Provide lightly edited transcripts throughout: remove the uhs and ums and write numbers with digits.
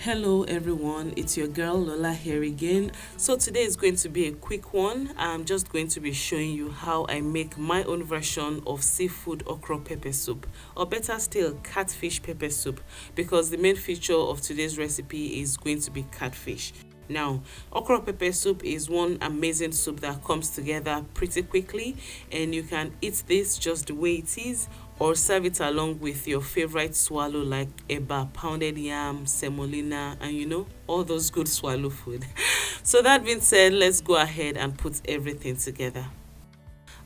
Hello everyone, it's your girl Lola here again. So today is going to be a quick one. I'm just going to be showing you how I make my own version of seafood okra pepper soup, or better still, catfish pepper soup, because the main feature of today's recipe is going to be catfish. Now, okra pepper soup is one amazing soup that comes together pretty quickly, and you can eat this just the way it is or serve it along with your favorite swallow like eba, pounded yam, semolina, and all those good swallow food. So that being said, let's go ahead and put everything together.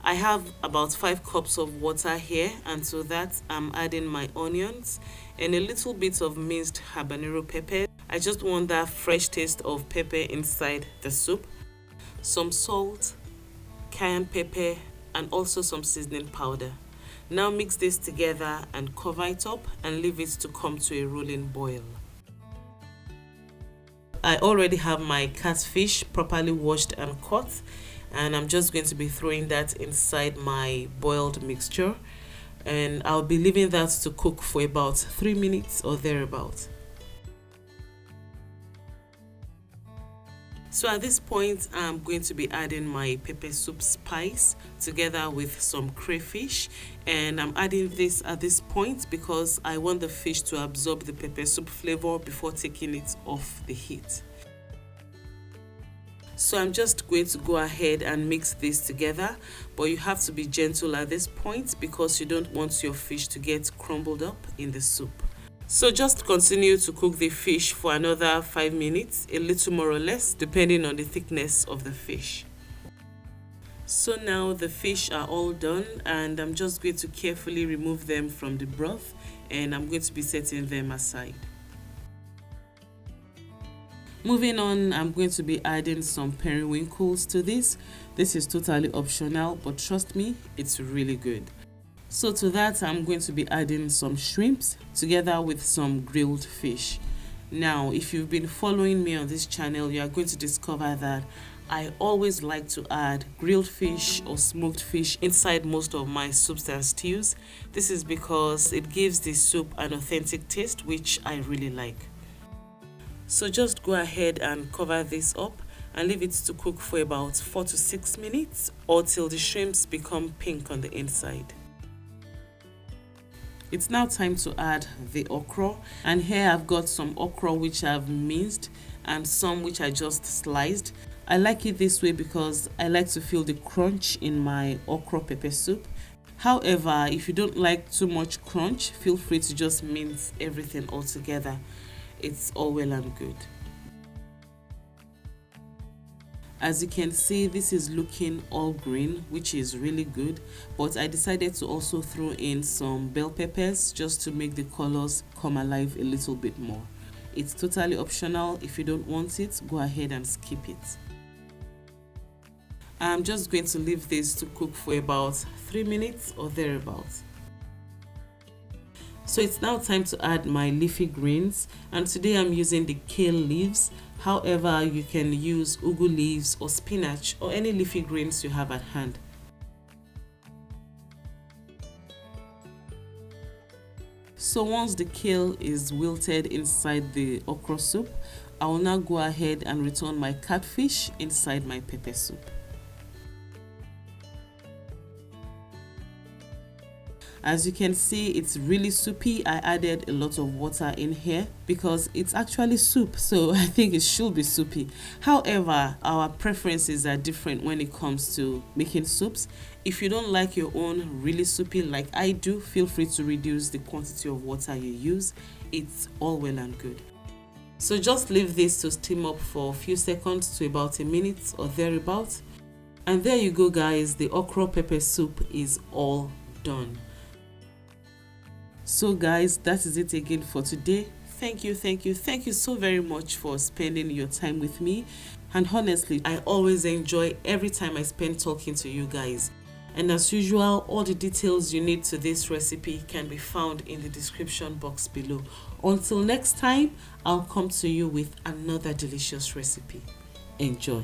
I have about 5 cups of water here, and to that I'm adding my onions and a little bit of minced habanero pepper. I just want that fresh taste of pepper inside the soup. Some salt, cayenne pepper, and also some seasoning powder. Now mix this together and cover it up and leave it to come to a rolling boil. I already have my catfish properly washed and cut, and I'm just going to be throwing that inside my boiled mixture, and I'll be leaving that to cook for about 3 minutes or thereabout. So at this point, I'm going to be adding my pepper soup spice together with some crayfish, and I'm adding this at this point because I want the fish to absorb the pepper soup flavor before taking it off the heat. So I'm just going to go ahead and mix this together, but you have to be gentle at this point because you don't want your fish to get crumbled up in the soup. So just continue to cook the fish for another 5 minutes, a little more or less, depending on the thickness of the fish. So now the fish are all done, and I'm just going to carefully remove them from the broth, and I'm going to be setting them aside. Moving on, I'm going to be adding some periwinkles to this. This is totally optional, but trust me, it's really good. So to that, I'm going to be adding some shrimps together with some grilled fish. Now, if you've been following me on this channel, you are going to discover that I always like to add grilled fish or smoked fish inside most of my soups and stews. This is because it gives the soup an authentic taste, which I really like. So just go ahead and cover this up and leave it to cook for about 4 to 6 minutes or till the shrimps become pink on the inside. It's now time to add the okra, and here I've got some okra which I've minced and some which I just sliced. I like it this way because I like to feel the crunch in my okra pepper soup. However, if you don't like too much crunch, feel free to just mince everything all together. It's all well and good. As you can see, this is looking all green, which is really good, but I decided to also throw in some bell peppers just to make the colors come alive a little bit more. It's totally optional. If you don't want it, go ahead and skip it. I'm just going to leave this to cook for about 3 minutes or thereabouts. So it's now time to add my leafy greens, and today I'm using the kale leaves. However, you can use ugu leaves or spinach or any leafy greens you have at hand. So once the kale is wilted inside the okra soup, I will now go ahead and return my catfish inside my pepper soup. As you can see, it's really soupy. I added a lot of water in here because it's actually soup, so I think it should be soupy. However, our preferences are different when it comes to making soups. If you don't like your own really soupy like I do, feel free to reduce the quantity of water you use. It's all well and good. So just leave this to steam up for a few seconds to about a minute or thereabouts. And there you go, guys, the okra pepper soup is all done. So guys, that is it again for today. Thank you so very much for spending your time with me, and honestly, I always enjoy every time I spend talking to you guys. And as usual, all the details you need to this recipe can be found in the description box below. Until next time, I'll come to you with another delicious recipe. Enjoy.